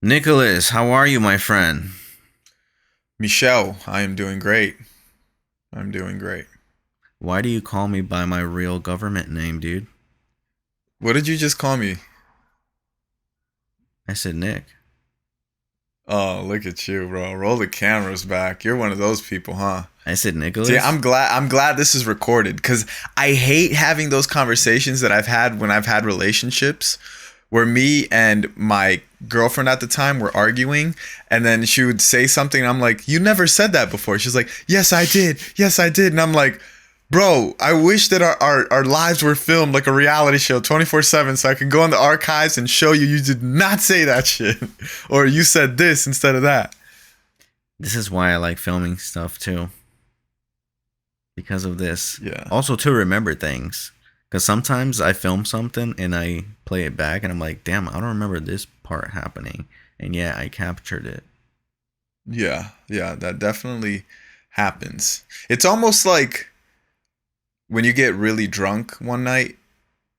Nicholas, how are you, my friend? Michelle, I am doing great. I'm doing great. Why do you call me by my real government name, dude? What did you just call me? I said Nick. Oh, look at you, bro. Roll the cameras back. You're one of those people, huh? I said See, Nicholas? I'm glad this is recorded cuz I hate having those conversations that I've had when I've had relationships where me and my girlfriend at the time were arguing, and then she would say something and I'm like, "You never said that before." She's like, "Yes, I did. Yes, I did." And I'm like, bro, I wish that our lives were filmed like a reality show 24/7 so I could go in the archives and show you did not say that shit. Or you said this instead of that. This is why I like filming stuff too. Because of this. Yeah. Also to remember things. Because sometimes I film something and I play it back and I'm like, damn, I don't remember this part happening. And yeah, I captured it. Yeah. Yeah. That definitely happens. It's almost like when you get really drunk one night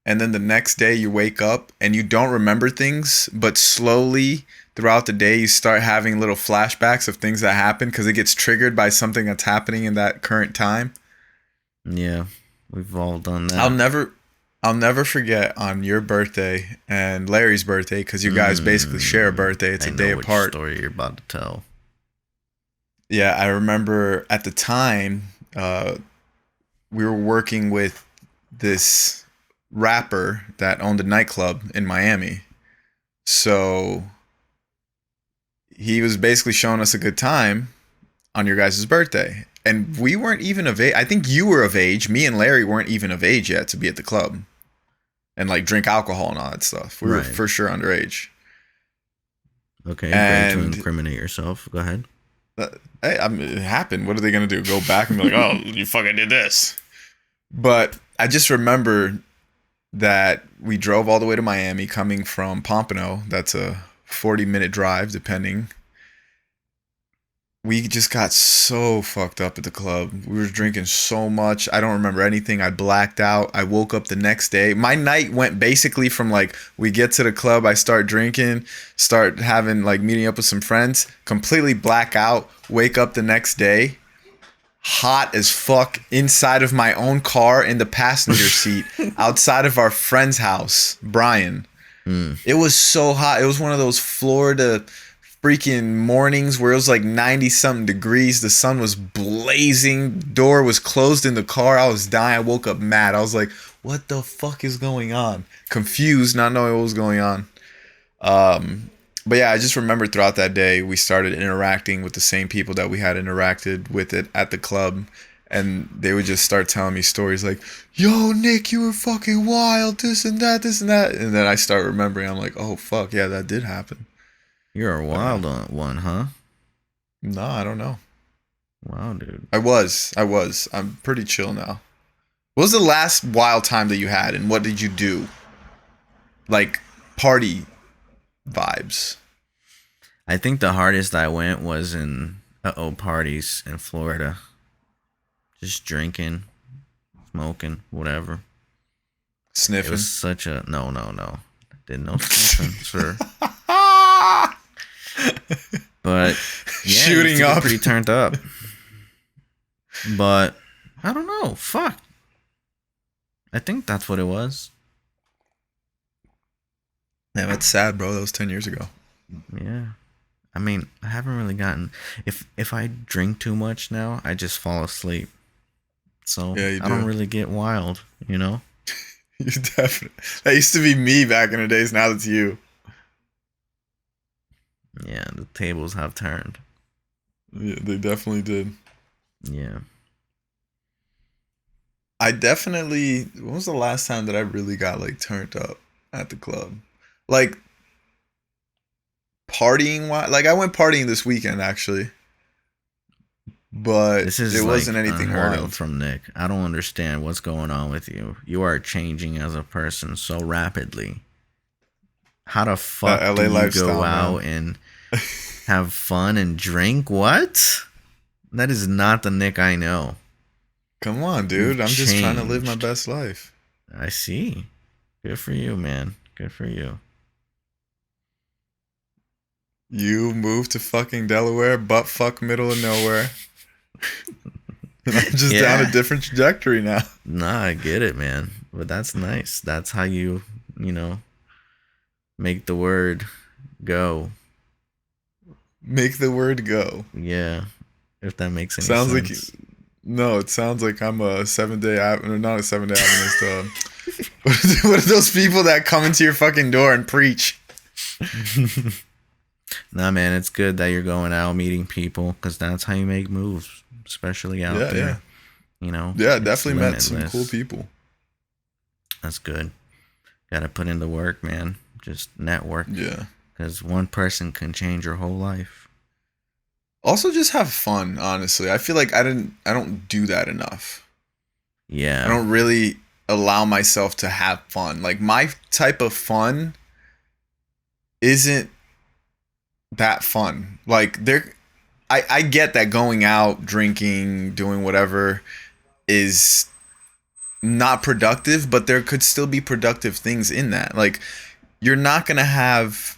and then the next day you wake up and you don't remember things, but slowly throughout the day you start having little flashbacks of things that happen because it gets triggered by something that's happening in that current time. Yeah, we've all done I'll that. never I'll never forget on your birthday and Larry's birthday because you guys basically share a birthday. It's I a day know which apart. story you're about to tell. Yeah, I remember at the time we were working with this rapper that owned a nightclub in Miami. So he was basically showing us a good time on your guys' birthday. And we weren't even of age. I think you were of age. Me and Larry weren't even of age yet to be at the club and like drink alcohol and all that stuff. We were Right. for sure underage. Okay, great to And incriminate yourself. Go ahead. hey, I mean, it happened. What are they gonna do? Go back and be like, "Oh, you fucking did this." But I just remember that we drove all the way to Miami, coming from Pompano. That's a 40-minute drive, depending. We just got so fucked up at the club. We were drinking so much. I don't remember anything. I blacked out. I woke up the next day. My night went basically from like we get to the club, I start drinking, start having like meeting up with some friends, completely black out, wake up the next day, hot as fuck inside of my own car in the passenger seat outside of our friend's house, Brian. Mm. It was so hot. It was one of those Florida freaking mornings where it was like 90 something degrees. The sun was blazing. Door was closed in the car. I was dying. I woke up mad. I was like, what the fuck is going on? Confused, not knowing what was going on. But yeah, I just remember throughout that day, we started interacting with the same people that we had interacted with it at the club. And they would just start telling me stories like, yo, Nick, you were fucking wild, this and that, this and that. And then I start remembering, I'm like, oh, fuck, yeah, that did happen. You're a Uh, wild one, huh? no, I don't know. Wow, dude. I was. I'm pretty chill now. What was the last wild time that you had and what did you do? Like, party vibes. I think the hardest I went was in parties in Florida. Just drinking, smoking, whatever. It was Sniffing. such a no. Didn't know sniffing, sir. But yeah, I used Shooting to get up. pretty turned up. But I don't know. Fuck. I think that's what it was. Yeah, that's sad, bro. That was 10 years ago. Yeah. I mean, I haven't really gotten if I drink too much now, I just fall asleep. So Yeah, you I don't do. really get wild, you know? You definitely. That used to be me back in the days. Now it's you. Yeah, the tables have turned. Yeah, they definitely did. Yeah. I definitely. When was the last time that I really got like turned up at the club? Like partying. Like I went partying this weekend actually, but This it is wasn't like anything unheard of wild. from Nick. I don't understand what's going on with you. You are changing as a person so rapidly. How the That fuck do LA you go lifestyle, out man. and have fun and drink? What? That is not the Nick I know. Come on, You've dude. I'm just trying to live my changed. best life. I see. Good for you, man. Good for you. You moved to fucking Delaware, butt fuck middle of nowhere. And I'm just down a Yeah. different trajectory now. Nah, I get it, man. But that's nice. That's how you know, make the word go. Make the word go. Yeah. If that makes any Sounds like sense. no. It sounds like I'm a 7-day or not a 7-day Adventist. What are those people that come into your fucking door and preach? Nah, man, it's good that you're going out meeting people because that's how you make moves, especially out Yeah, there. You know, yeah. it's Definitely met some limitless. cool people. That's good. Gotta put in the work, man. Just network Yeah. because one person can change your whole life. Also, just have fun. Honestly, I feel like I don't do that enough. I Yeah. don't really allow myself to have fun. Like my type of fun isn't that fun. Like I get that going out, drinking, doing whatever is not productive, but there could still be productive things in that. Like you're not gonna have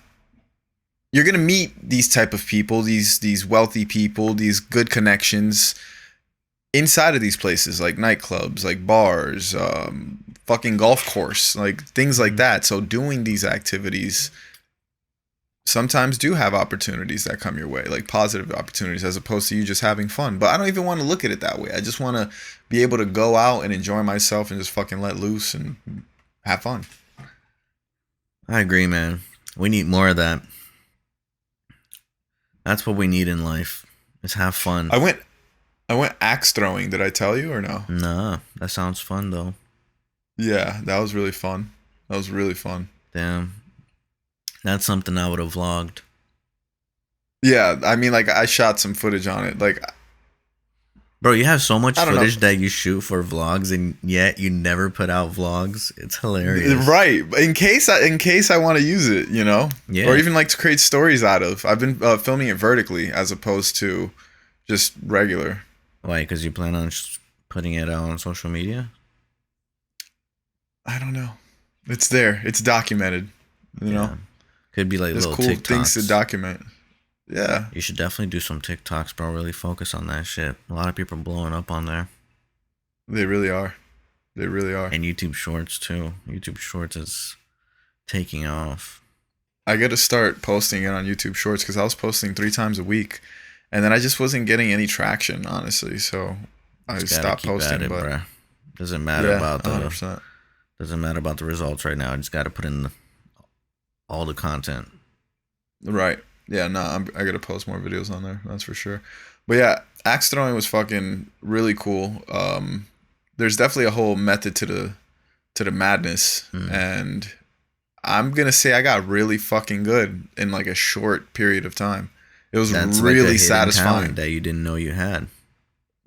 you're gonna meet these type of people, these wealthy people, these good connections inside of these places, like nightclubs, like bars, fucking golf course, like things like that. So doing these activities sometimes do have opportunities that come your way, like positive opportunities, as opposed to you just having fun. But I don't even want to look at it that way. I just want to be able to go out and enjoy myself and just fucking let loose and have fun. I agree, man. We need more of that. That's what we need in life. Is have fun. I went axe throwing. Did I tell you or no? Nah, that sounds fun though. Yeah, that was really fun. That was really fun. Damn, that's something I would have vlogged. Yeah, I mean, like I shot some footage on it. Like Bro, you have so much I don't know. footage that you shoot for vlogs, and yet you never put out vlogs. It's hilarious. Right, in case I want to use it, you know, Yeah. or even like to create stories out of. I've been filming it vertically as opposed to just regular. Why? Because you plan on putting it out on social media? I don't know. It's there. It's documented. You know, Could be like there's little cool TikToks. things to document. Yeah, You should definitely do some TikToks, bro. Really focus on that shit. A lot of people are blowing up on there. they really are. They really are. And YouTube Shorts, too. YouTube Shorts is taking off. I got to start posting it on YouTube Shorts because I was posting 3 times a week, and then I just wasn't getting any traction, honestly. So I Just gotta stopped keep posting. at it, But bro. Doesn't matter yeah, about 100%. doesn't matter about the results right now. I just gotta put in all the content. Right. Yeah, no, I got to post more videos on there. That's for sure. But yeah, axe throwing was fucking really cool. There's definitely a whole method to the madness, and I'm gonna say I got really fucking good in like a short period of time. It was That's really like a hidden satisfying. talent that you didn't know you had.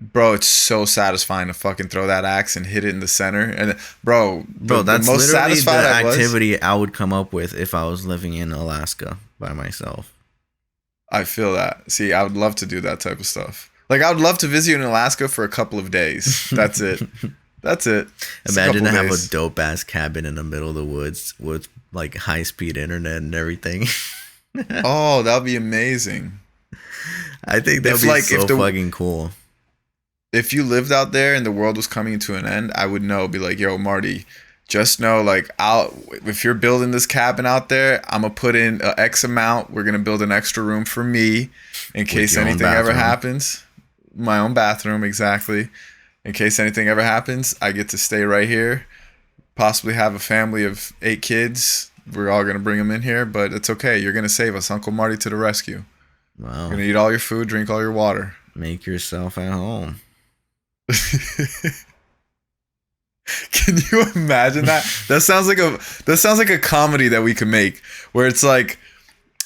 Bro, it's so satisfying to fucking throw that axe and hit it in the center. And bro, That's the most literally the satisfied I was. activity I would come up with if I was living in Alaska by myself. I feel that. See, I would love to do that type of stuff. Like, I would love to visit you in Alaska for a couple of days. That's it. That's it. It's Imagine to couple have days. a dope ass cabin in the middle of the woods with like high speed internet and everything. Oh, that would be amazing. I think that'd If, be like, so if the- fucking cool. If you lived out there and the world was coming to an end, I would know. Be like, yo, Marty, just know, like, if you're building this cabin out there, I'm gonna put in a X amount. We're gonna build an extra room for me in case your own anything ever bathroom. happens. My own bathroom, exactly. In case anything ever happens, I get to stay right here. Possibly have a family of 8 kids. We're all gonna bring them in here, but it's okay. You're gonna save us, Uncle Marty, to the rescue. Wow. You're gonna eat all your food, drink all your water. Make yourself at home. Can you imagine that? That sounds like a comedy that we could make, where it's like,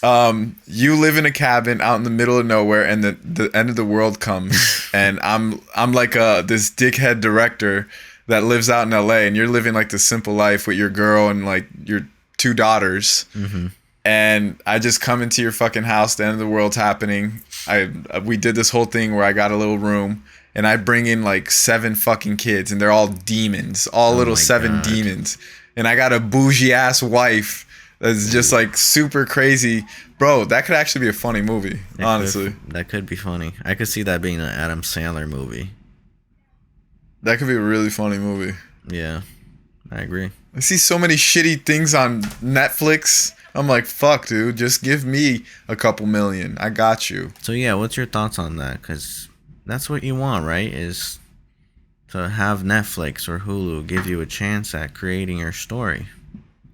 you live in a cabin out in the middle of nowhere, and the end of the world comes, and I'm like this dickhead director that lives out in LA, and you're living like the simple life with your girl and like your 2 daughters. Mm-hmm. And I just come into your fucking house. The end of the world's happening. We did this whole thing where I got a little room, and I bring in like 7 fucking kids, and they're all demons, all little my 7 God. demons. And I got a bougie ass wife That's just like super crazy, bro. That could actually be a funny movie, honestly. That could be funny. I could see that being an Adam Sandler movie. That could be a really funny movie. Yeah, I agree. I see so many shitty things on Netflix. I'm like, fuck, dude. Just give me a couple million. I got you. So yeah, what's your thoughts on that? Because that's what you want, right? Is to have Netflix or Hulu give you a chance at creating your story.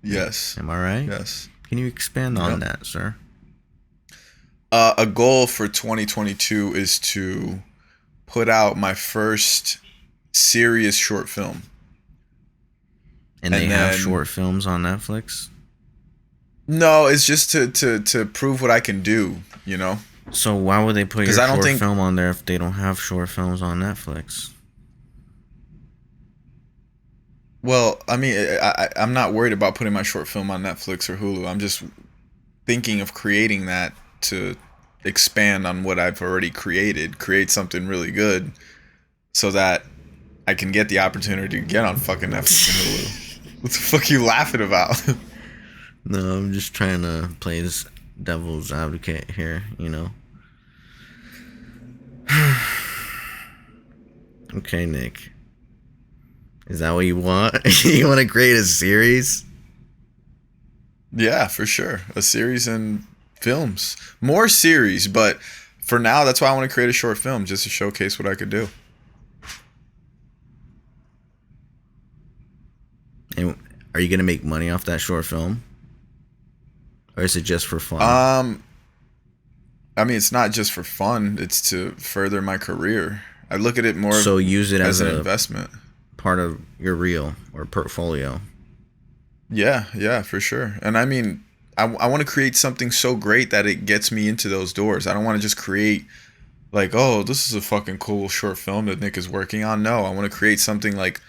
Yes. Am I right? Yes. Can you expand on that, sir? A goal for 2022 is to put out my first serious short film. And they have short films on Netflix? No, it's just to prove what I can do, you know? So why would they put your short film on there if they don't have short films on Netflix? Well, I mean, I'm not worried about putting my short film on Netflix or Hulu. I'm just thinking of creating that to expand on what I've already created, create something really good so that I can get the opportunity to get on fucking Netflix and Hulu. What the fuck are you laughing about? No, I'm just trying to play this devil's advocate here, you know? Okay, Nick. Is that what you want? You want to create a series? Yeah, for sure. A series and films. More series, but for now, that's why I want to create a short film, just to showcase what I could do. And are you going to make money off that short film? Or is it just for fun? I mean, it's not just for fun. It's to further my career. I look at it more so use it as an investment. Part of your reel or portfolio. Yeah, for sure. And I mean, I want to create something so great that it gets me into those doors. I don't want to just create like, oh, this is a fucking cool short film that Nick is working on. No, I want to create something like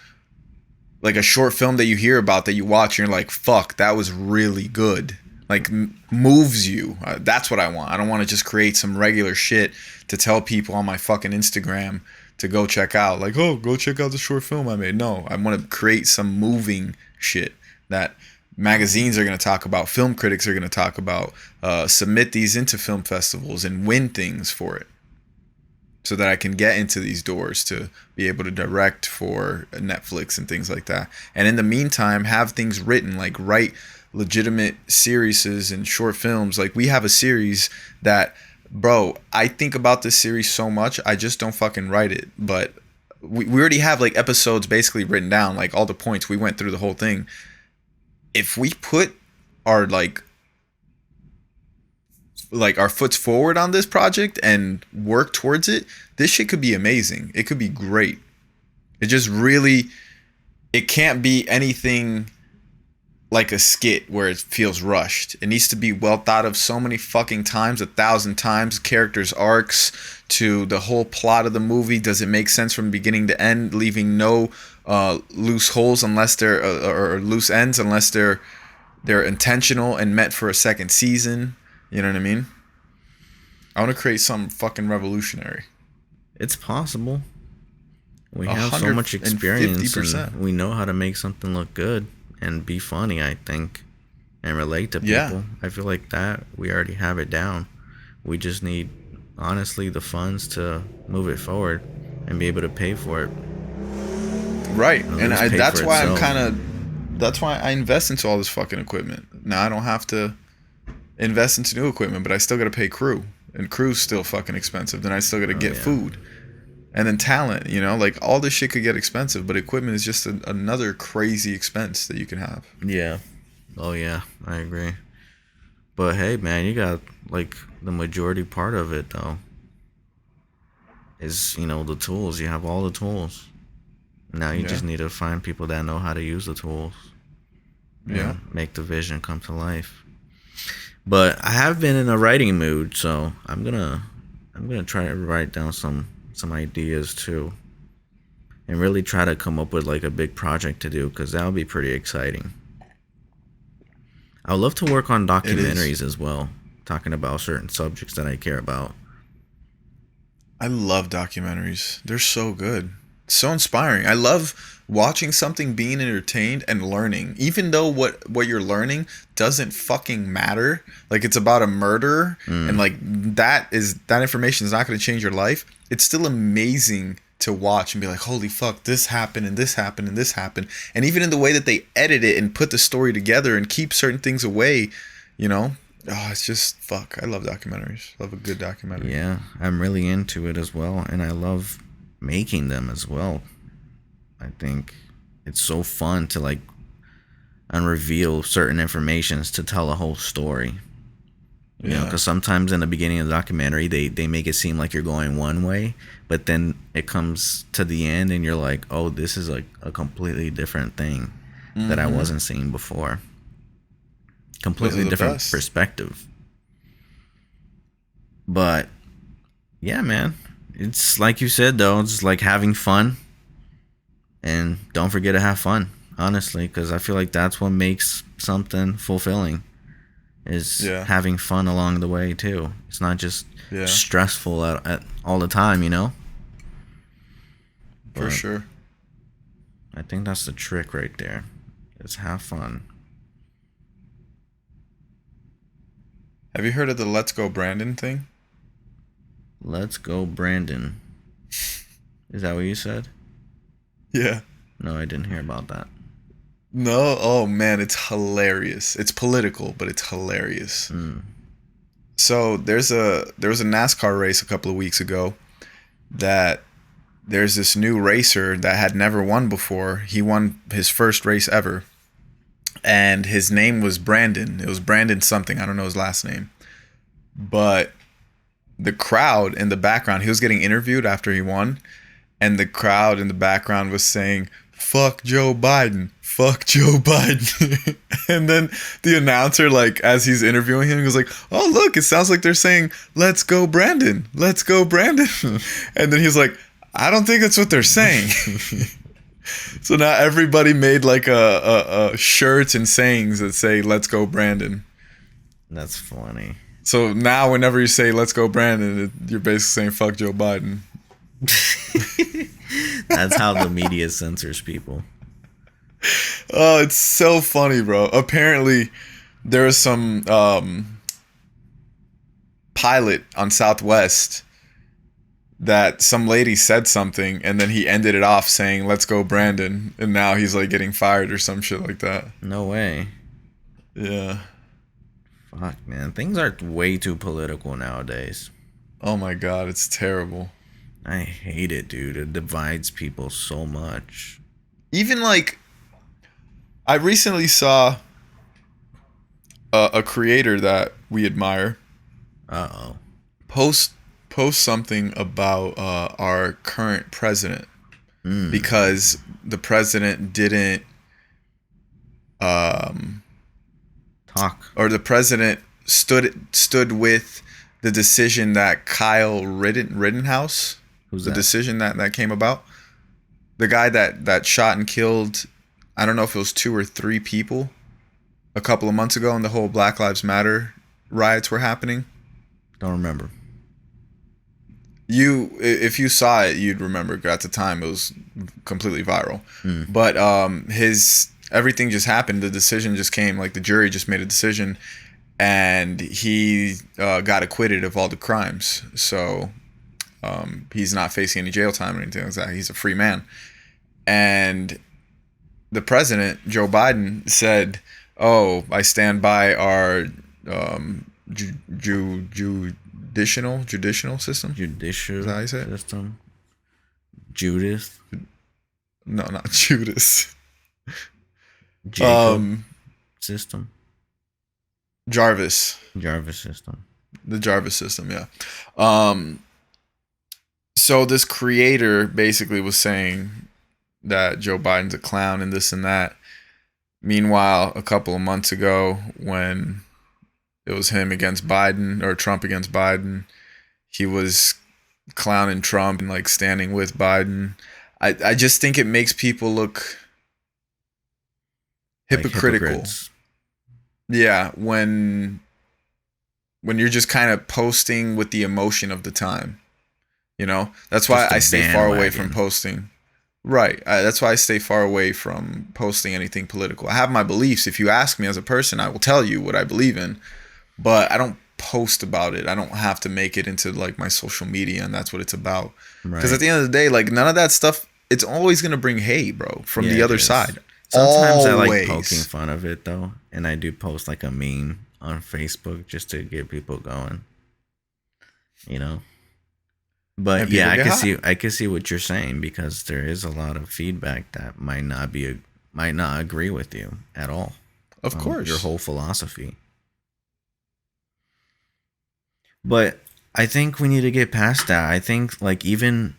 a short film that you hear about, that you watch and you're like, fuck, that was really good. Like, moves you. That's what I want. I don't want to just create some regular shit to tell people on my fucking Instagram to go check out. Like, oh, go check out the short film I made. No, I want to create some moving shit that magazines are going to talk about, film critics are going to talk about, submit these into film festivals and win things for it, so that I can get into these doors to be able to direct for Netflix and things like that. And in the meantime, have things written, like write legitimate series and short films. Like, we have a series that, bro, I think about this series so much, I just don't fucking write it. But we already have like episodes basically written down, like all the points. We went through the whole thing. If we put our like our foots forward on this project and work towards it, this shit could be amazing. It could be great. It just really, it can't be anything like a skit where it feels rushed. It needs to be well thought of so many fucking times, 1,000 times. Characters' arcs to the whole plot of the movie. Does it make sense from beginning to end, leaving no loose holes unless they're or loose ends unless they're intentional and meant for a second season? You know what I mean? I want to create something fucking revolutionary. It's possible. We have so much experience and we know how to make something look good and be funny, I think, and relate to people. Yeah. I feel like that we already have it down. We just need, honestly, the funds to move it forward and be able to pay for it. Right. And that's why that's why I invest into all this fucking equipment. Now I don't have to invest into new equipment, but I still got to pay crew, and crew's still fucking expensive. Then I still got to get food, and then talent. You know, like all this shit could get expensive, but equipment is just another crazy expense that you can have. Yeah. Oh yeah, I agree. But hey, man, you got like the majority part of it though. Is, you know, the tools. You have all the tools. Now you just need to find people that know how to use the tools. Yeah. Make the vision come to life. But I have been in a writing mood, so I'm gonna try to write down some ideas too, and really try to come up with like a big project to do, because that would be pretty exciting. I would love to work on documentaries as well, talking about certain subjects that I care about. I love documentaries. They're so good. So inspiring. I love watching something, being entertained and learning. Even though what you're learning doesn't fucking matter. Like it's about a murderer and Mm. like that information is not going to change your life. It's still amazing to watch and be like, "Holy fuck, this happened and this happened and this happened." And even in the way that they edit it and put the story together and keep certain things away, you know? Oh, it's just fuck. I love documentaries. Love a good documentary. Yeah, I'm really into it as well, and I love making them as well. I think it's so fun to like unreveal certain informations to tell a whole story. You know, Yeah. because sometimes in the beginning of the documentary, they make it seem like you're going one way, but then it comes to the end, and you're like, oh, this is like a completely different thing that I Mhm. wasn't seeing before. Those are Completely the different best. perspective. But yeah, man, it's like you said though, it's like having fun, and don't forget to have fun. Honestly, because I feel like that's what makes something fulfilling is Yeah. having fun along the way too. It's not just Yeah. stressful at all the time, you know. For But sure. I think that's the trick right there. Is have fun. Have you heard of the Let's Go Brandon thing? Let's go, Brandon. Is that what you said? Yeah. No, I didn't hear about that. No, oh man, it's hilarious. It's political, but it's hilarious. Mm. So there was a NASCAR race a couple of weeks ago that there's this new racer that had never won before. He won his first race ever, and his name was Brandon. It was Brandon something. I don't know his last name, but the crowd in the background, he was getting interviewed after he won, and the crowd in the background was saying, "Fuck Joe Biden, fuck Joe Biden." And then the announcer, like as he's interviewing him, goes like, "Oh look, it sounds like they're saying, 'Let's go Brandon, let's go Brandon.'" And then he's like, "I don't think that's what they're saying." So now everybody made like a shirts and sayings that say, "Let's go Brandon." That's funny. So now whenever you say "Let's go Brandon," you're basically saying "Fuck Joe Biden." That's how the media censors people. Oh, it's so funny, bro. Apparently, there was some pilot on Southwest that some lady said something, and then he ended it off saying "Let's go, Brandon," and now he's like getting fired or some shit like that. No way. Yeah. Fuck, man. Things are way too political nowadays. Oh my god, it's terrible. I hate it, dude. It divides people so much. Even like, I recently saw a creator that we admire Uh oh. post post something about our current president Mm. because the president didn't um, Talk. or the president stood with the decision that Kyle Rittenhouse, Who's the that? decision that came about, the guy that shot and killed, I don't know if it was 2 or 3 people a couple of months ago, and the whole Black Lives Matter riots were happening. Don't remember. If you saw it, you'd remember. At the time, it was completely viral. Mm. But his everything just happened. The decision just came. Like the jury just made a decision, and he got acquitted of all the crimes. So he's not facing any jail time or anything like that. He's a free man. And the president, Joe Biden, said, "Oh, I stand by our judicial system." Is Judicial that how you say it? system. Judith. No, not Judas. Jacob Um, system. Jarvis, Jarvis system. the Jarvis system. Yeah. Um, so this creator basically was saying that Joe Biden's a clown and this and that. Meanwhile, a couple of months ago, when it was him against Biden or Trump against Biden, he was clowning Trump and like standing with Biden. I just think it makes people look Like hypocritical. hypocrites. Yeah, when you're just kind of posting with the emotion of the time. You know? That's why Just a I stay far away from bandwagon. posting. Right. That's why I stay far away from posting anything political. I have my beliefs. If you ask me as a person, I will tell you what I believe in, but I don't post about it. I don't have to make it into like my social media, and that's what it's about. Because at Right. the end of the day, like none of that stuff, it's always gonna bring hate, bro, from Yeah, the it other is. side. Sometimes I like poking Always. fun of it though, and I do post like a meme on Facebook just to get people going, you know. But And yeah, people get hot. I can see what you're saying because there is a lot of feedback that might not agree with you at all Of on your course. whole philosophy. But I think we need to get past that. I think like even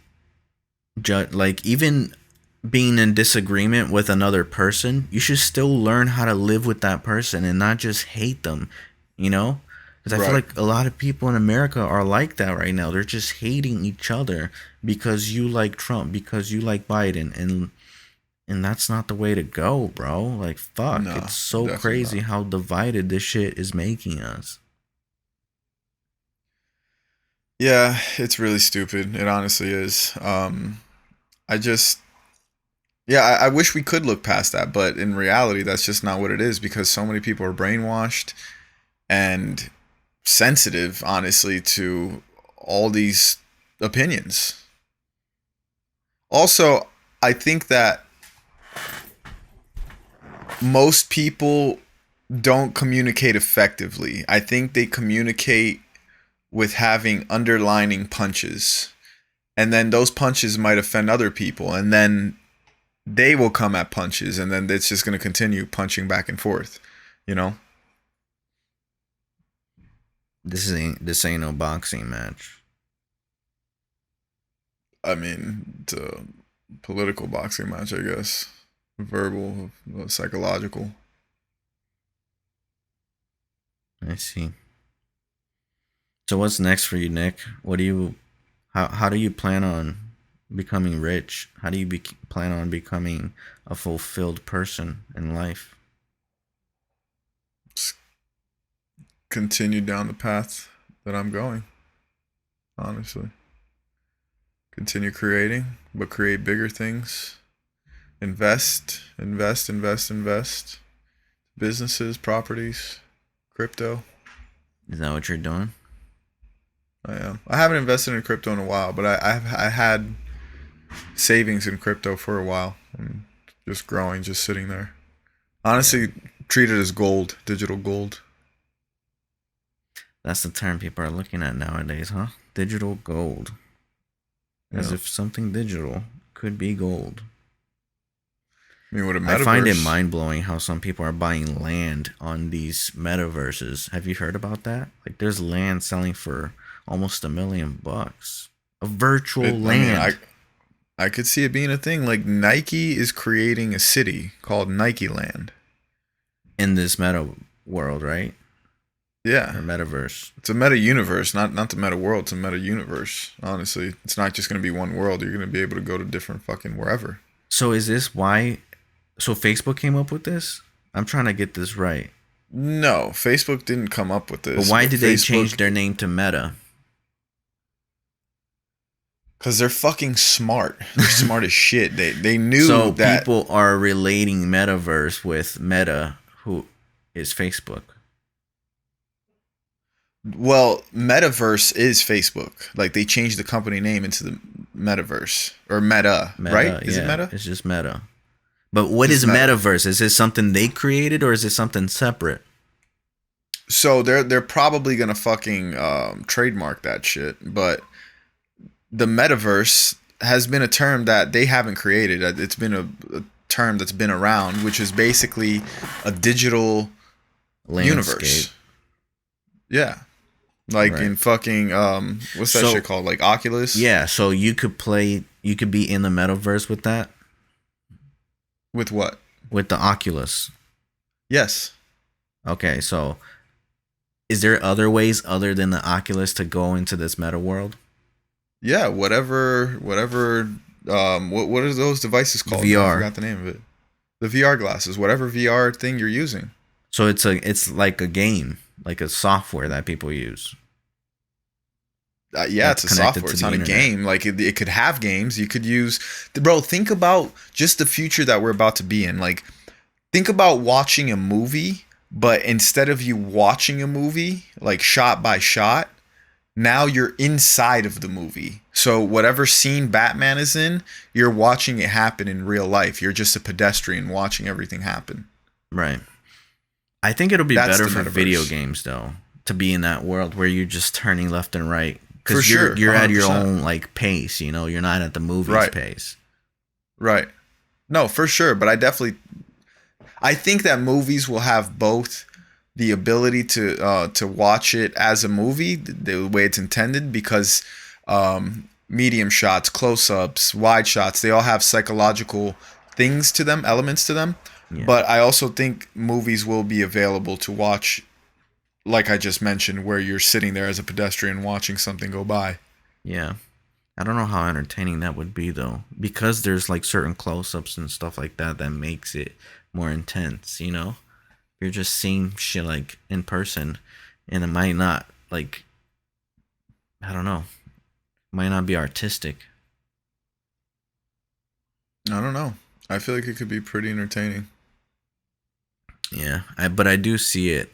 being in disagreement with another person, you should still learn how to live with that person and not just hate them, you know? Because I feel Right. like a lot of people in America are like that right now. They're just hating each other because you like Trump, because you like Biden, and that's not the way to go, bro. Like fuck, No, it's so definitely crazy not. how divided this shit is making us. Yeah, it's really stupid. It honestly is. I just Yeah, I wish we could look past that, but in reality, that's just not what it is because so many people are brainwashed and sensitive, honestly, to all these opinions. Also, I think that most people don't communicate effectively. I think they communicate with having underlining punches. And then those punches might offend other people. And then they will come at punches. And then it's just going to continue punching back and forth, you know? This ain't no boxing match. I mean, it's a political boxing match, I guess. Verbal, psychological. I see. So what's next for you, Nick? What do you how do you plan on becoming rich? How do you plan on becoming a fulfilled person in life? Just continue down the path that I'm going, honestly. Continue creating, but create bigger things. Invest. Businesses, properties, crypto. Is that what you're doing? I am. I haven't invested in crypto in a while, but I had savings in crypto for a while. And just growing, just sitting there. Yeah. Honestly, treat it as gold, digital gold. That's the term people are looking at nowadays, huh? Digital gold. As Yeah. if something digital could be gold. I mean, with a I find it metaverse, mind blowing how some people are buying land on these metaverses. Have you heard about that? Like, there's land selling for almost $1 million. A virtual I mean, land I could see it being a thing. Like Nike is creating a city called Nike Land. in this meta world, right? Yeah, Or metaverse. it's a meta universe, not the meta world. It's a meta universe. Honestly, it's not just gonna be one world. You're gonna be able to go to different fucking wherever. So is this why? So Facebook came up with this? I'm trying to get this right. No, Facebook didn't come up with But this, why but did they change Facebook, their name to Meta? because they're fucking smart. They're smart as shit. They knew So that. people are relating Metaverse with Meta, who is Facebook. Well, Metaverse is Facebook. Like they changed the company name into the Metaverse or Meta, right? Meta, Is it yeah, Meta? it's just Meta. But what Just is Meta. Metaverse? Is this something they created or is it something separate? So they're probably gonna fucking trademark that shit. But the metaverse has been a term that they haven't created. It's been a term that's been around, which is basically a digital Landscape, universe. Yeah, like right? in fucking what's that shit So called? Like Oculus yeah, so you could be in the Metaverse with that, with what? with the Oculus. Yes. Okay, so is there other ways other than the Oculus to go into this meta world? Yeah. Whatever. What are those devices The called, man? I VR. forgot the name of it. The VR glasses. Whatever VR thing you're using. So it's like a game, like a software that people use. Yeah, that's it's a connected software. to It's the not a internet. game. Like it could have games. You could use, bro. Think about just the future that we're about to be in. Like, think about watching a movie, but instead of you watching a movie like shot by shot, now you're inside of the movie. So whatever scene Batman is in, you're watching it happen in real life. You're just a pedestrian watching everything happen. Right. I think it'll be That's better the for video metaverse. games though, to be in that world where you're just turning left and right, For because you're sure. you're at your 100%. own like pace. You're not at the movie's Right. pace. Right. No, for sure, but I think that movies will have both the ability to watch it as a movie the way it's intended, because medium shots, close-ups, wide shots, they all have psychological things to them, elements to them. Yeah. But I also think movies will be available to watch, like I just mentioned, where you're sitting there as a pedestrian watching something go by. Yeah. I don't know how entertaining that would be though, because there's like certain close-ups and stuff like that that makes it more intense. You're just seeing shit like in person, and it might not like, I don't know, might not be artistic. I don't know. I feel like it could be pretty entertaining. Yeah, but I do see it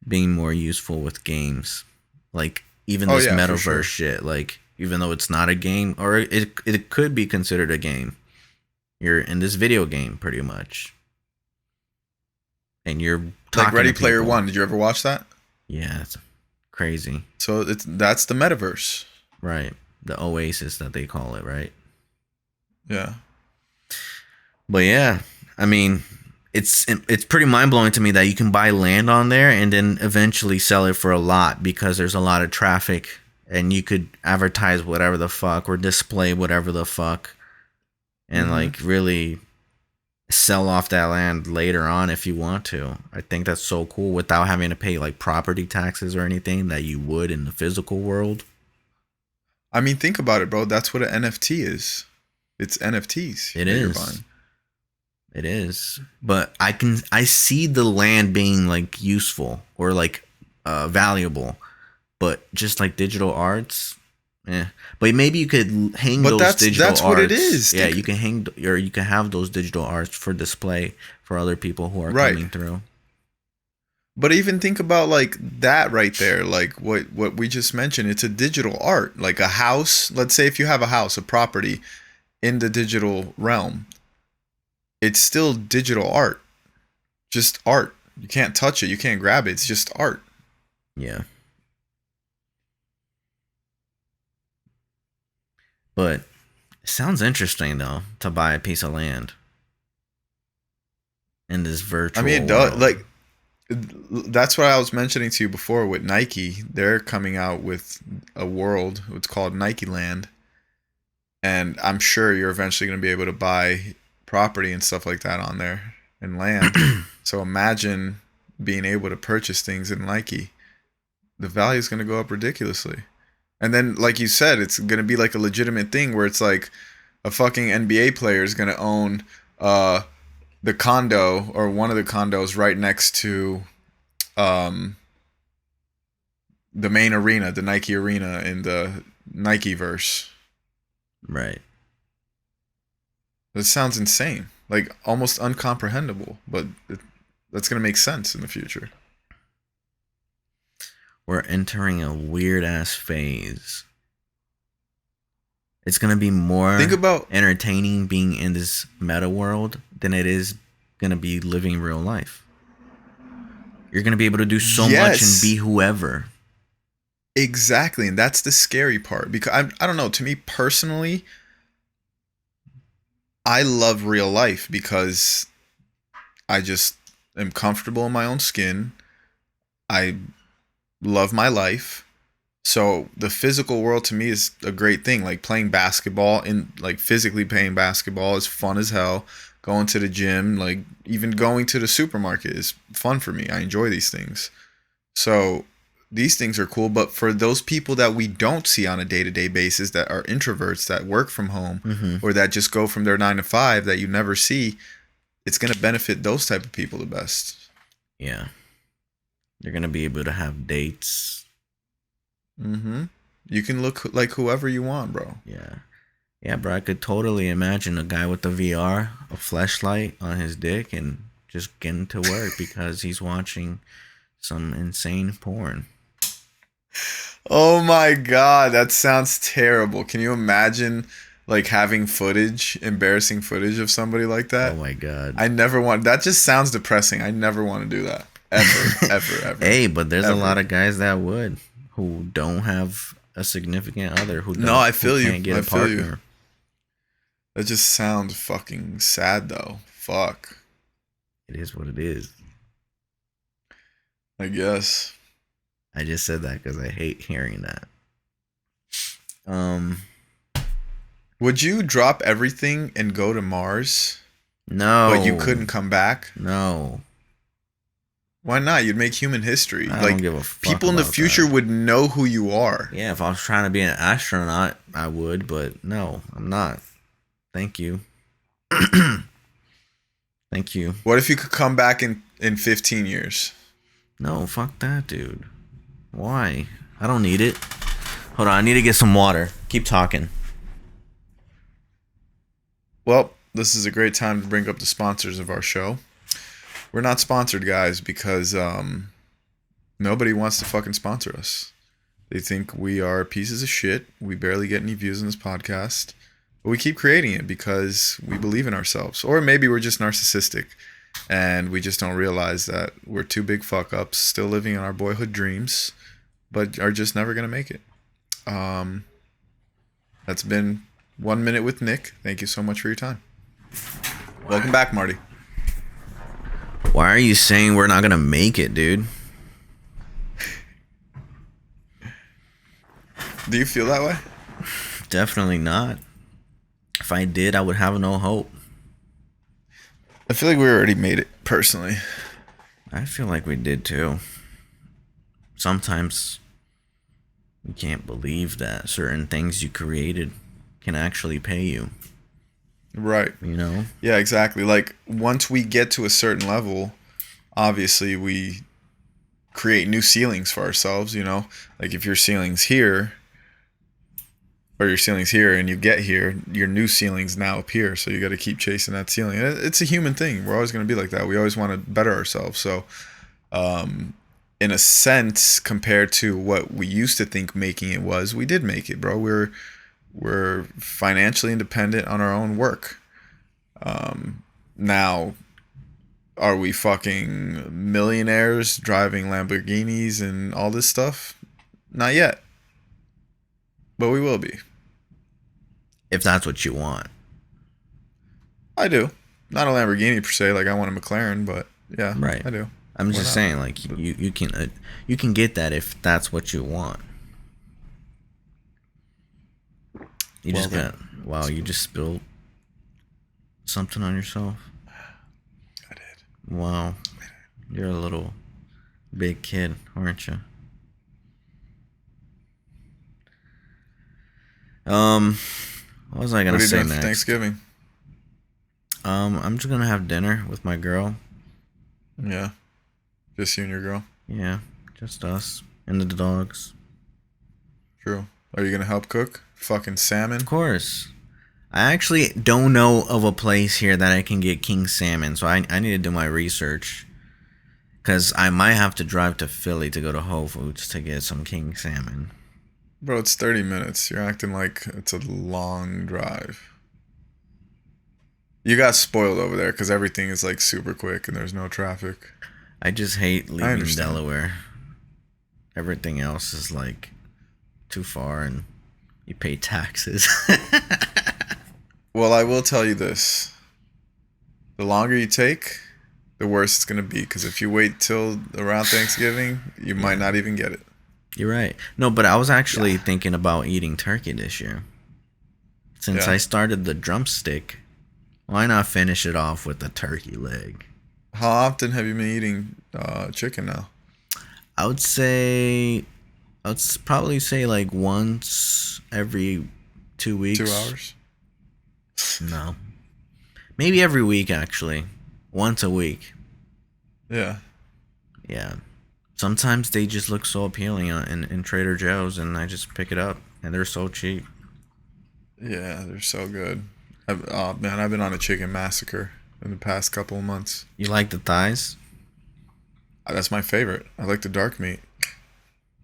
being more useful with games, like even Oh this yeah, for metaverse sure. shit. Like, even though it's not a game, or it could be considered a game. You're in this video game pretty much, and you're Like talking to Ready Player people. One. Did you ever watch that? Yeah, it's crazy. So that's the metaverse. Right, the oasis that they call it, right? Yeah. But yeah, I mean, it's pretty mind blowing to me that you can buy land on there and then eventually sell it for a lot, because there's a lot of traffic, and you could advertise whatever the fuck or display whatever the fuck, and Mm-hmm. like really sell off that land later on if you want to. I think that's so cool without having to pay like property taxes or anything that you would in the physical world. I mean, think about it, bro. That's what an NFT is. It's NFTs It that you're is. buying. It is, but I see the land being like useful or like valuable, but just like digital arts, yeah. But maybe you could hang But those that's digital what it arts. is. Yeah, you can hang, or you can have those digital arts for display for other people who are Right. coming through. But even think about like that right there, like what we just mentioned. It's a digital art, like a house. Let's say if you have a house, a property in the digital realm, it's still digital art. Just art. You can't touch it. You can't grab it. It's just art. Yeah, but it sounds interesting though to buy a piece of land in this I mean, virtual it does. world. Like that's what I was mentioning to you before with Nike. They're coming out with a world. It's called Nike Land, and I'm sure you're eventually going to be able to buy property and stuff like that on there and land. So imagine being able to purchase things in Nike. The value is going to go up ridiculously. And then, like you said, it's going to be like a legitimate thing where it's like a fucking NBA player is going to own the condo or one of the condos right next to um, the main arena, the Nike arena in the Nike verse. Right. That sounds insane, like almost uncomprehendable, but that's going to make sense in the future. We're entering a weird ass phase. It's gonna be more Think about, entertaining being in this meta world than it is gonna be living real life. You're gonna be able to do so much and be yes, whoever. exactly, and that's the scary part because I don't know. To me personally, I love real life because I just am comfortable in my own skin. I love my life. So the physical world to me is a great thing. Like playing basketball and like physically playing basketball is fun as hell. Going to the gym, like even going to the supermarket is fun for me. I enjoy these things. So these things are cool, but for those people that we don't see on a day-to-day basis that are introverts that work from home Mm-hmm. or that just go from their 9 to 5 that you never see, it's going to benefit those type of people the best. Yeah. You're gonna be able to have dates. Mhm. You can look like whoever you want, bro. Yeah. Yeah, bro, I could totally imagine a guy with a VR, a flashlight on his dick, and just getting to work because he's watching some insane porn. Oh my god, that sounds terrible. Can you imagine like having footage, embarrassing footage of somebody like Oh that? my god. I never want that just sounds depressing. I never want to do that. Ever, ever, ever. Hey, but there's a Ever. lot of guys that would who don't have a significant other No, I who feel you. can't get I a feel you. partner. That just sounds fucking sad though. Fuck. It is what it is. I guess. I just said that because I hate hearing that. Um, Would you drop everything and go to Mars, no, but you couldn't come back? No, Why not? You'd make human history. I Like don't give a fuck. people in the about future that. would know who you are. Yeah, if I was trying to be an astronaut, I would, but no, I'm not. Thank you. Thank you. What if you could come back in 15 years? No, fuck that, dude. Why? I don't need it. Hold on, I need to get some water. Keep talking. Well, this is a great time to bring up the sponsors of our show. We're not sponsored, guys, because nobody wants to fucking sponsor us. They think we are pieces of shit. We barely get any views on this podcast. But we keep creating it because we believe in ourselves. Or maybe we're just narcissistic and we just don't realize that we're two big fuck ups still living in our boyhood dreams, but are just never going to make it. That's been 1 minute with Nick. Thank you so much for your time. Welcome back, Marty. Why are you saying we're not gonna make it, dude? Do you feel that way? Definitely not. If I did, I would have no hope. I feel like we already made it, personally. I feel like we did too. Sometimes you can't believe that certain things you created can actually pay you. Right. You know? Yeah, exactly. Like, once we get to a certain level, obviously we create new ceilings for ourselves, you know? Like, if your ceiling's here, or your ceiling's here, and you get here, your new ceiling's now up here, so you got to keep chasing that ceiling. And it's a human thing. We're always going to be like that. We always want to better ourselves. So, in a sense, compared to what we used to think making it was, we did make it, bro. We're financially independent on our own work. Now, are we fucking millionaires driving Lamborghinis and all this stuff? Not yet. But we will be. If that's what you want. I do. Not a Lamborghini per se, like I want a McLaren, but yeah, Right. I do. I'm Why just not? saying, like, you can get that if that's what you want. You Well just then. got, wow, you just spilled something on yourself. I did. Wow, you're a little big kid, aren't you? What was I gonna What are you say doing for next? Thanksgiving? I'm just gonna have dinner with my girl. Yeah. Just you and your girl? Yeah, just us and the dogs. True. Are you gonna help cook? Fucking salmon? Of course. I actually don't know of a place here that I can get king salmon, so I need to do my research. Because I might have to drive to Philly to go to Whole Foods to get some king salmon. Bro, it's 30 minutes. You're acting like it's a long drive. You got spoiled over there because everything is like super quick and there's no traffic. I just hate leaving understand. Delaware. Everything else is like too far and you pay taxes. Well, I will tell you this. The longer you take, the worse it's going to be. Because if you wait till around Thanksgiving, you might not even get it. You're right. No, but I was actually thinking about eating turkey this year. Since Yeah. I started the drumstick, why not finish it off with a turkey leg? How often have you been eating chicken now? I would say, probably say like once every 2 weeks. 2 hours? No. Maybe every week, actually. Once a week. Yeah. Yeah. Sometimes they just look so appealing in Trader Joe's, and I just pick it up, and they're so cheap. Yeah, they're so good. Oh man, I've been on a chicken massacre in the past couple of months. You like the thighs, That's my favorite. I like the dark meat.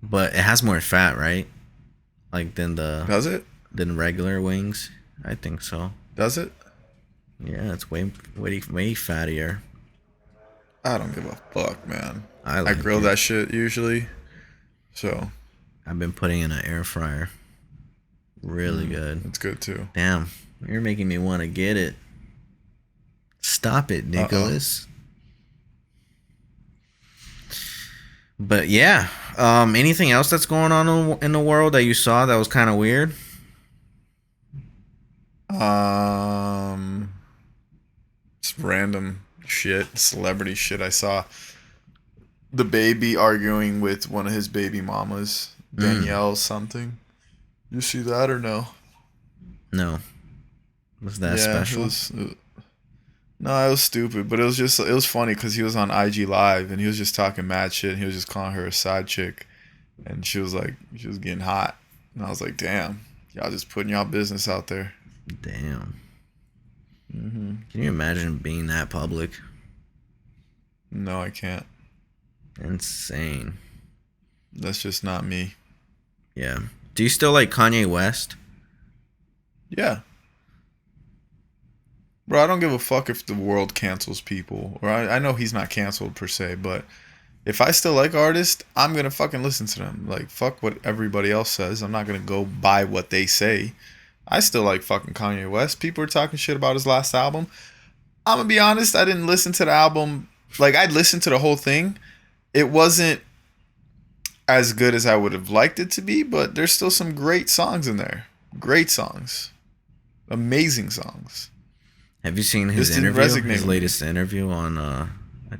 but it has more fat, right? Like Does it? than regular wings. I think so. Does it? Yeah, it's way fattier. I don't give a fuck, man. I I like grill it. that shit usually. So, I've been putting in an air fryer. Really good. it's good too. Damn, you're making me want to get it. Stop it, Uh-oh. Nicholas. But yeah, anything else that's going on in the world that you saw that was kind of weird? Um, it's random shit, celebrity shit. I saw the baby arguing with one of his baby mamas, Mm, Danielle something. You see that or no? no, was that Yeah, it special? was. No, it was stupid, but it was funny because he was on IG Live and he was just talking mad shit. And he was just calling her a side chick, and she was getting hot, and I was like, damn, y'all just putting y'all business out there. Damn. Hmm. Can you imagine being that public? No, I can't. Insane. That's just not me. Yeah. Do you still like Kanye West? Yeah. Bro, I don't give a fuck if the world cancels people. Or I know he's not canceled per se, but if I still like artists, I'm gonna fucking listen to them. Like, fuck what everybody else says. I'm not gonna go by what they say. I still like fucking Kanye West. People are talking shit about his last album. I'm gonna be honest, I didn't listen to the album. Like, I'd listen to the whole thing. It wasn't as good as I would have liked it to be, but there's still some great songs in there. Great songs. Amazing songs. Have you seen his This didn't interview? resonate His with me. latest interview on I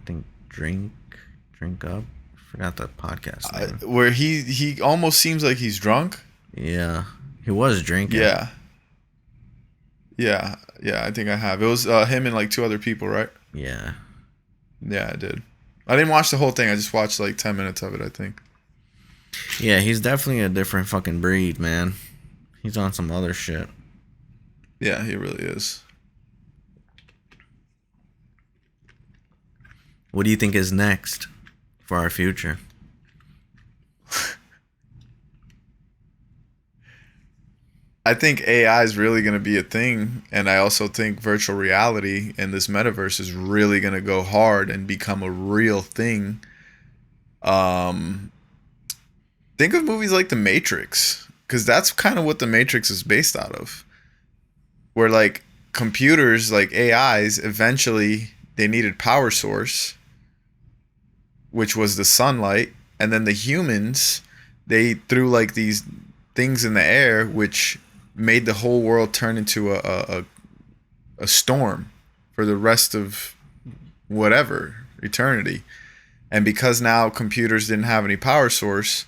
think Drink Up. Forgot the podcast name. Where he almost seems like he's drunk. Yeah. He was drinking. Yeah, yeah. I think I have. It was him and like two other people, right? Yeah. Yeah, I did. I didn't watch the whole thing. I just watched like 10 minutes of it. I think. Yeah, he's definitely a different fucking breed, man. He's on some other shit. Yeah, he really is. What do you think is next for our future? I think AI is really going to be a thing, and I also think virtual reality and this metaverse is really going to go hard and become a real thing. Um, think of movies like The Matrix, because that's kind of what The Matrix is based out of. Where like computers, like AIs, eventually they needed power source, which was the sunlight, and then the humans, they threw like these things in the air, which made the whole world turn into a storm for the rest of whatever eternity. And because now computers didn't have any power source,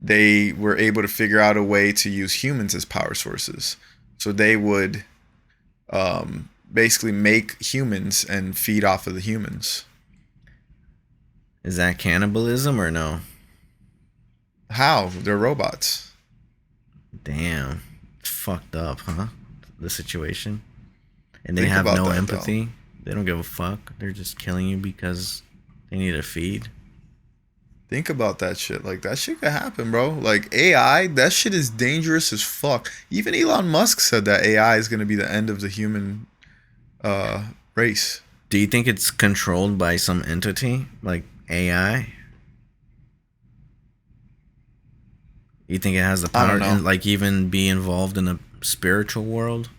they were able to figure out a way to use humans as power sources. So they would basically make humans and feed off of the humans. Is that cannibalism or no? How? They're robots. Damn. It's fucked up, huh? The situation. And they Think have about no that though. empathy. They don't give a fuck. They're just killing you because they need a feed. Think about that shit. Like that shit could happen, bro. Like AI, that shit is dangerous as fuck. Even Elon Musk said that AI is gonna be the end of the human race. Do you think it's controlled by some entity like AI? You think it has the I power don't know. and like even be involved in a spiritual world?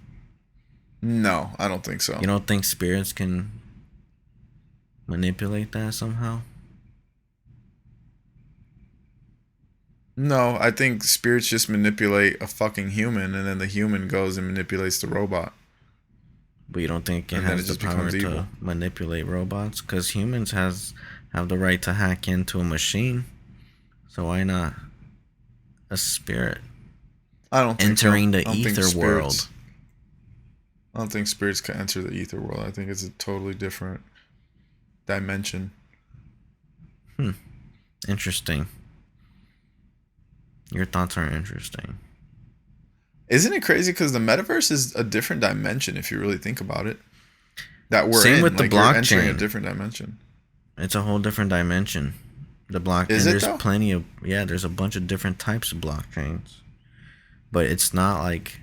No, I don't think so. You don't think spirits can manipulate that somehow? No, I think spirits just manipulate a fucking human, and then the human goes and manipulates the robot, But you don't think it and then it has the just power becomes evil. to manipulate robots? Because humans have the right to hack into a machine. So why not a spirit I don't think so. entering the I don't think ether world? spirits. I don't think spirits can enter the ether world. I think it's a totally different dimension. Hmm. Interesting. Your thoughts are interesting. Isn't it crazy? Because the metaverse is a different dimension if you really think about it. That we're Same in, with the like you're entering a blockchain. different dimension. It's a whole different dimension. The block Is and it there's though? plenty of yeah, there's a bunch of different types of blockchains. But it's not like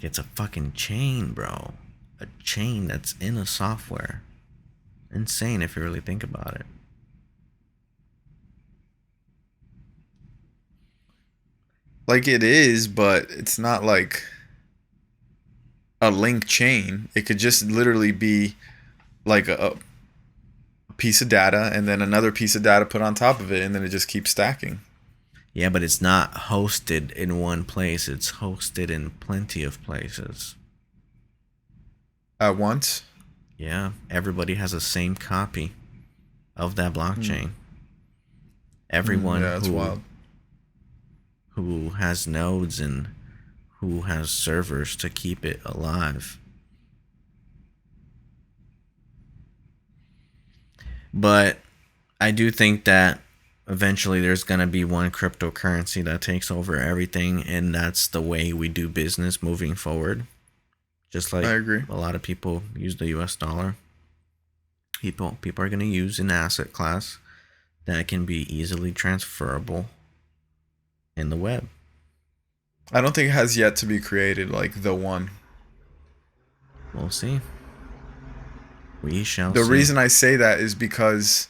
it's a fucking chain, bro. A chain that's in a software. Insane if you really think about it. Like it is, but it's not like a link chain. It could just literally be like a piece of data and then another piece of data put on top of it, and then it just keeps stacking Yeah, but it's not hosted in one place. It's hosted in plenty of places. at once. Yeah, everybody has the same copy of that Hmm. blockchain. Everyone Yeah, it's wild. who has nodes and who has servers to keep it alive. But I do think that eventually there's going to be one cryptocurrency that takes over everything, and that's the way we do business moving forward. Just I like agree. a lot of people use the US dollar. People are going to use an asset class that can be easily transferable in the web. I don't think it has yet to be created like the one. We'll see. We shall The see. reason I say that is because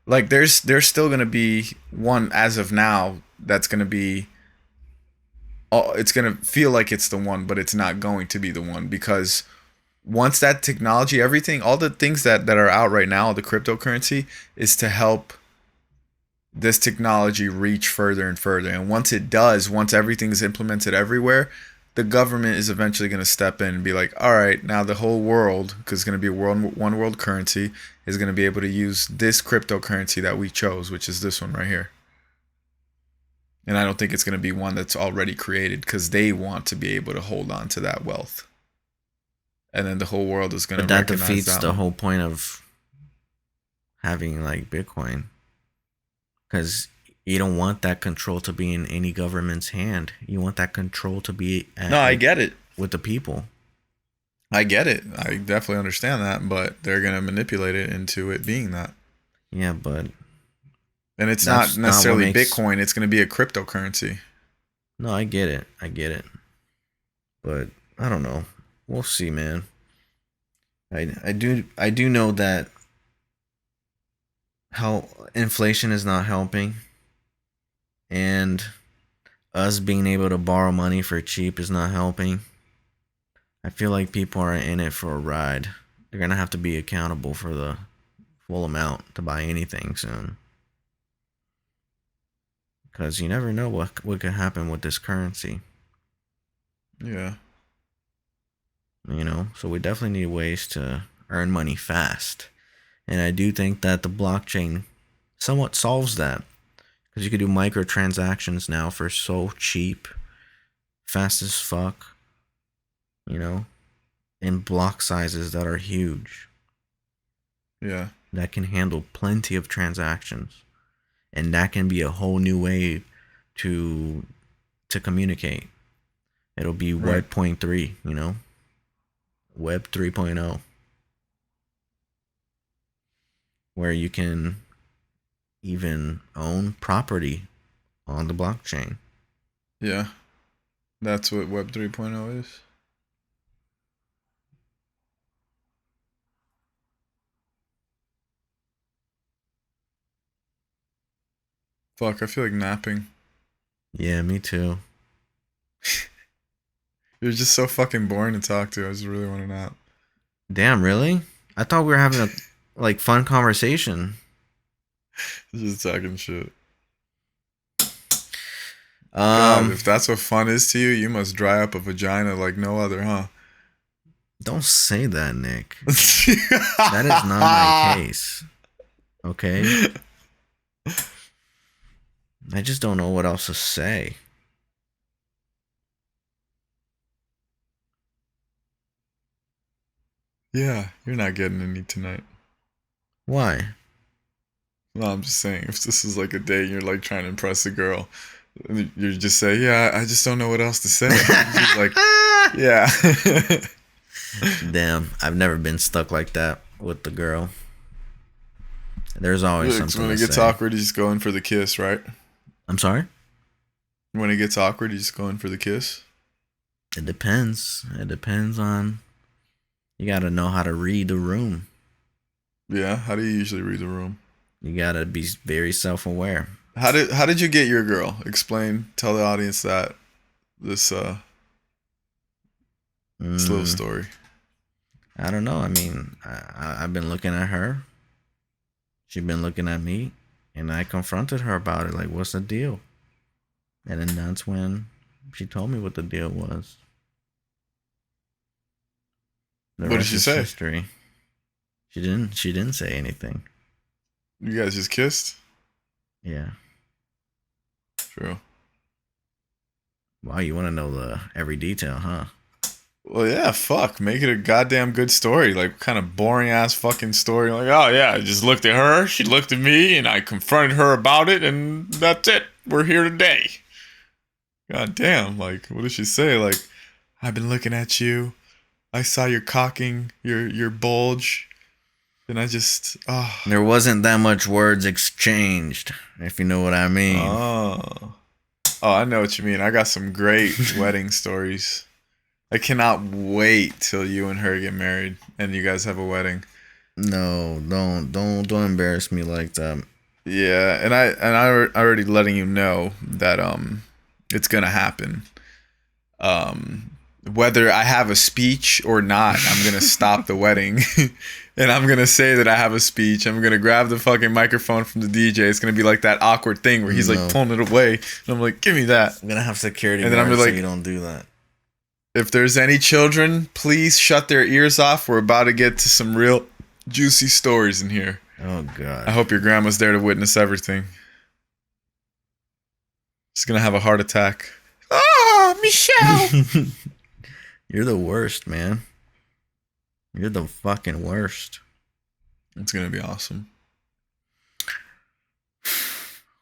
like there's still gonna be one as of now that's gonna be it's gonna feel like it's the one, but it's not going to be the one because once that technology, everything, all the things that are out right now, the cryptocurrency is to help this technology reach further and further. And once it does, once everything's implemented everywhere, the government is eventually going to step in and be like, all right, now the whole world, because it's going to be a one world currency, is going to be able to use this cryptocurrency that we chose, which is this one right here. And I don't think it's going to be one that's already created because they want to be able to hold on to that wealth. And then the whole world is going But to that recognize defeats that the one. whole point of having like Bitcoin, because you don't want that control to be in any government's hand. You want that control to be No, at I get it. with the people. I get it. I definitely understand that, but they're going to manipulate it into it being that. Yeah, but And it's not that's not what necessarily makes. Bitcoin, it's going to be a cryptocurrency. No, I get it. I get it. But I don't know. We'll see, man. I do know that how inflation is not helping, and us being able to borrow money for cheap is not helping. I feel like people are in it for a ride. They're gonna have to be accountable for the full amount to buy anything soon, because you never know what could happen with this currency. Yeah. So we definitely need ways to earn money fast, and I do think that the blockchain somewhat solves that, because you could do microtransactions now for so cheap, fast as fuck, you know, in block sizes that are huge, Yeah. that can handle plenty of transactions, and that can be a whole new way to to communicate. It'll be Right. Web point 3, Web 3.0, where you can even own property on the blockchain. Yeah. That's what Web 3.0 is. Fuck, I feel like napping. Yeah, me too. You're just so fucking boring to talk to. I just really want to nap. Damn, really? I thought we were having a like fun conversation. Just talking shit. God, Um, if that's what fun is to you, you must dry up a vagina like no other, huh? don't say that, Nick. That is not my case. Okay? I just don't know what else to say. Yeah, you're not getting any tonight. Why? No, I'm just saying, if this is like a date and you're like trying to impress a girl, you just say, "Yeah, I just don't know what else to say." She's like, "Yeah." Damn, I've never been stuck like that with the girl. There's always Look, something when to it gets say. awkward, you just go in for the kiss, right? I'm sorry? When it gets awkward, you just go in for the kiss. It depends. It depends on. You gotta know how to read the room. Yeah. How do you usually read the room? You gotta be very self aware. How did you get your girl? Explain. Tell the audience that this this little Mm, story. I don't know. I mean, I've been looking at her. She's been looking at me. And I confronted her about it. Like, what's the deal? And then that's when she told me what the deal was. The What did rest she is say? history. She didn't say anything. You guys just kissed? Yeah. True. Wow, you want to know the every detail, huh? Well, yeah, fuck. Make it a goddamn good story. Like, kind of boring ass fucking story. Like, oh, yeah, I just looked at her. She looked at me, and I confronted her about it, and that's it. We're here today. God damn. Like, what did she say? Like, I've been looking at you. I saw your cocking, your bulge. And I just, oh. There wasn't that much words exchanged, if you know what I mean. Oh. Oh, I know what you mean. I got some great wedding stories. I cannot wait till you and her get married and you guys have a wedding. No, don't embarrass me like that. Yeah, and I already letting you know that it's gonna happen. Um Whether I have a speech or not, I'm gonna stop the wedding. And I'm gonna say that I have a speech. I'm gonna grab the fucking microphone from the DJ. It's gonna be like that awkward thing where he's like No. pulling it away. And I'm like, give me that. I'm gonna have security And then I'm guards so like, you don't do that. if there's any children, please shut their ears off. We're about to get to some real juicy stories in here. Oh I god. hope your grandma's there to witness everything. She's gonna have a heart attack. Oh, Michelle! You're the worst, man. You're the fucking worst. It's gonna be awesome.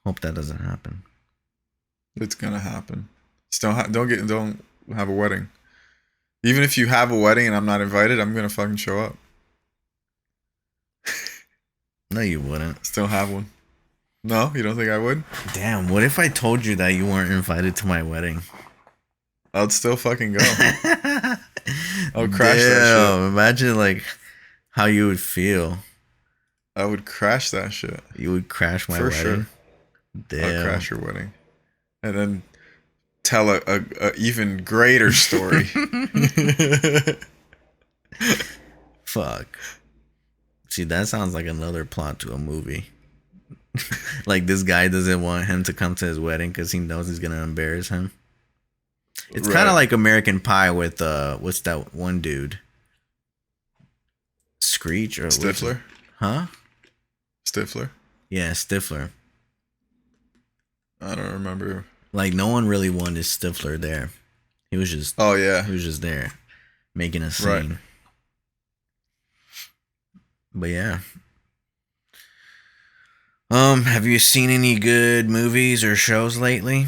Hope that doesn't happen. It's gonna happen. Just don't have a wedding. Even if you have a wedding and I'm not invited, I'm gonna fucking show up. No, you wouldn't. Still have one. No, you don't think I would? Damn, what if I told you that you weren't invited to my wedding? I'd still fucking go. I'll crash that shit. Imagine like how you would feel. I would crash that shit. You would crash my For wedding. sure. Damn. I'll crash your wedding. And then tell a even greater story. Fuck. See, that sounds like another plot to a movie. Like this guy doesn't want him to come to his wedding because he knows he's gonna embarrass him. It's kind of like American Pie with what's that one dude? Screech or Stifler? Huh? Stifler? Yeah, Stifler. I don't remember. Like no one really wanted Stifler there. He was just Oh yeah. he was just there making a scene. Right. But yeah. Have you seen any good movies or shows lately?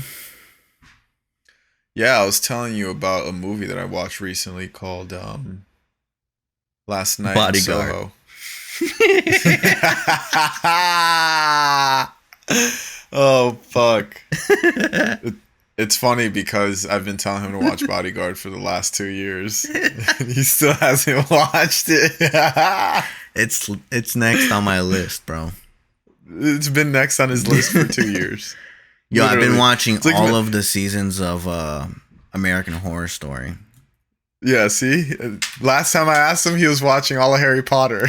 Yeah, I was telling you about a movie that I watched recently called Last Night Bodyguard. in Soho. Oh fuck. It's funny because I've been telling him to watch Bodyguard for the last 2 years. He still hasn't watched it. It's next on my list, bro. It's been next on his list for 2 years. Yo, I've been Literally. watching It's like all of the seasons of American Horror Story. Yeah, see? Last time I asked him, he was watching all of Harry Potter.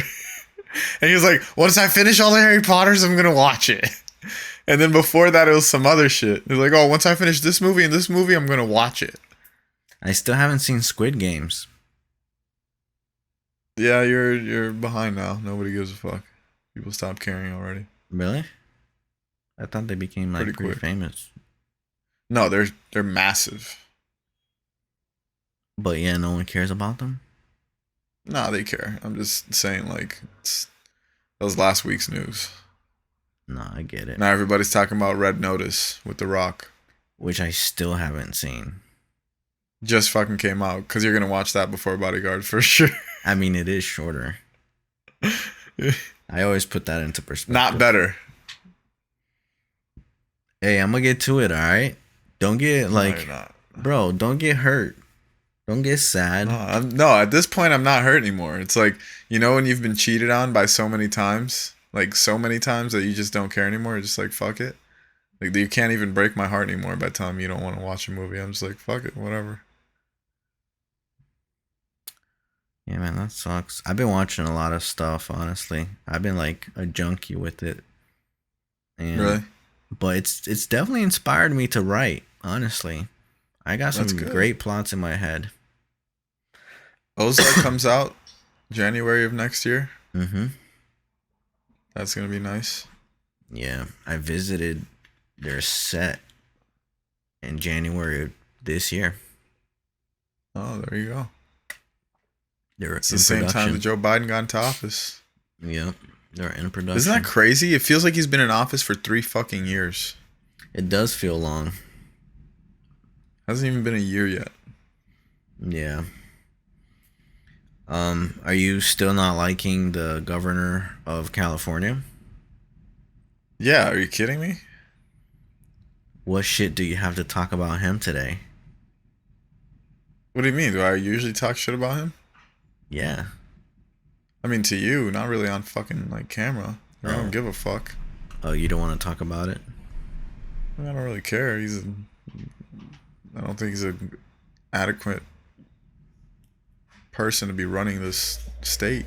And he was like, once I finish all the Harry Potters, I'm going to watch it. And then before that, it was some other shit. He was like, oh, once I finish this movie and this movie, I'm going to watch it. I still haven't seen Squid Games. Yeah, you're behind now. Nobody gives a fuck. People stopped caring already. Really? I thought they became like Pretty pretty quick. famous. No, they're massive. But yeah, no one cares about them. Nah, they care. I'm just saying, like, that was last week's news. No, I get it. Now everybody's talking about Red Notice with The Rock. Which I still haven't seen. Just fucking came out because you're gonna watch that before Bodyguard for sure. I mean, it is shorter. I always put that into perspective. Not better. Hey, I'm gonna get to it, alright? Don't get, like... No, you're not. Bro, don't get hurt. Don't get sad. No, at this point, I'm not hurt anymore. It's like, you know when you've been cheated on by so many times? Like, so many times that you just don't care anymore? You're just like, fuck it. Like, you can't even break my heart anymore by telling me you don't want to watch a movie. I'm just like, fuck it, whatever. Yeah, man, that sucks. I've been watching a lot of stuff, honestly. I've been like a junkie with it. And, Really? But it's definitely inspired me to write, honestly. I got some great plots in my head. Ozark comes out January of next year. Mm-hmm. That's going to be nice. Yeah, I visited their set in January of this year. Oh, there you go. It's the same time that Joe Biden got into office. Yep, they're in production. Isn't that crazy? It feels like he's been in office for 3 fucking years. It does feel long. Hasn't even been a year yet. Yeah. Are you still not liking the governor of California? Yeah, are you kidding me? What shit do you have to talk about him today? What do you mean? Do I usually talk shit about him? Yeah. I mean, to you, not really on fucking like camera. I don't give a fuck. Oh, you don't want to talk about it? I don't really care. I don't think he's an adequate person to be running this state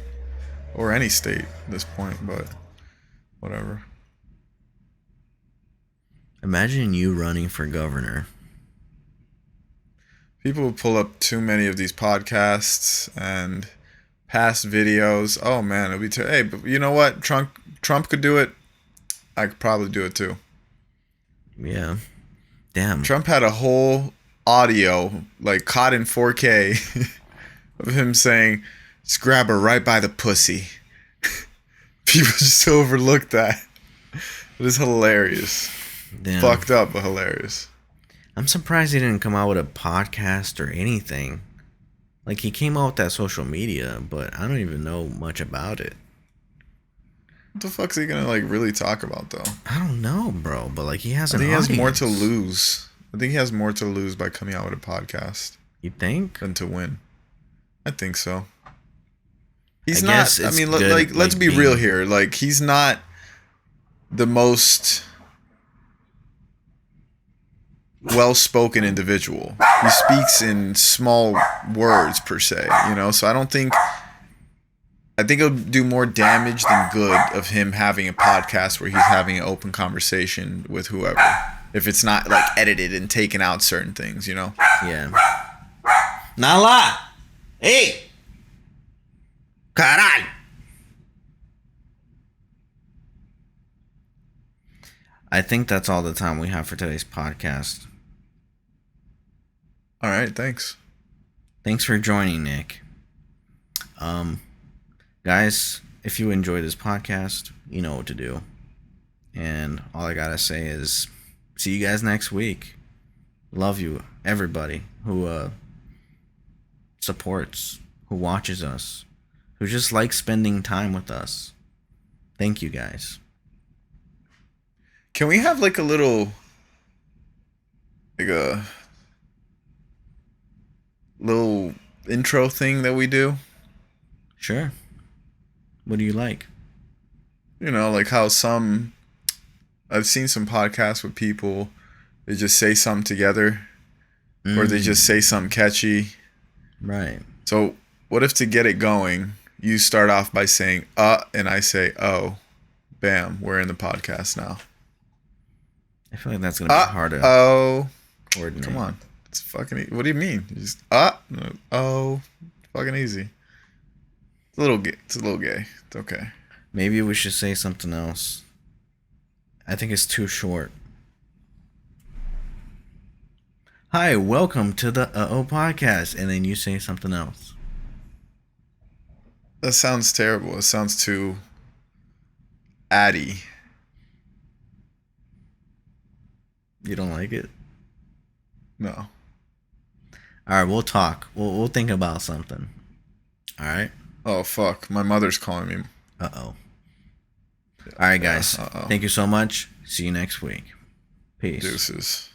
or any state at this point, but whatever. Imagine you running for governor. People will pull up too many of these podcasts and past videos. Oh man, it'll be hey, but you know what? Trump could do it. I could probably do it too. Yeah. Damn. Trump had a whole audio like caught in 4K of him saying, "Just grab her right by the pussy." People just overlook that. It is hilarious. Damn. Fucked up, but hilarious. I'm surprised he didn't come out with a podcast or anything. Like, he came out with that social media, but I don't even know much about it. What the fuck's he gonna like really talk about though? I don't know, bro. But like, he has I an think he has more to audience. lose. I think he has more to lose by coming out with a podcast You think? than to win. I think so. He's I not. guess I it's mean, good, like, let's like, be being- real here. Like, he's not the most well-spoken individual. He speaks in small words per se, you know. So I think it'll do more damage than good of him having a podcast where he's having an open conversation with whoever. If it's not like edited and taken out certain things, you know. Yeah. Nala! Hey! Caral! I think that's all the time we have for today's podcast. All right, thanks. Thanks for joining, Nick. Guys, if you enjoy this podcast, you know what to do. And all I gotta say is, see you guys next week. Love you, everybody who supports, who watches us, who just likes spending time with us. Thank you, guys. Can we have like a little intro thing that we do? Sure. What do you like? You know, like how I've seen some podcasts with people, they just say something together, or they just say something catchy. Right. So what if to get it going, you start off by saying and I say oh, bam, we're in the podcast now. I feel like that's gonna be hard to coordinate. Come on, it's fucking. What do you mean? You just fucking easy. It's a little gay. It's It's okay. Maybe we should say something else. I think it's too short. Hi, welcome to the podcast, and then you say something else. That sounds terrible. It sounds too addy. You don't like it? No. All right, we'll talk. We'll think about something. All right. Oh fuck! My mother's calling me. Uh-oh. All right, Yeah. guys. Uh oh. Thank you so much. See you next week. Peace. Deuces.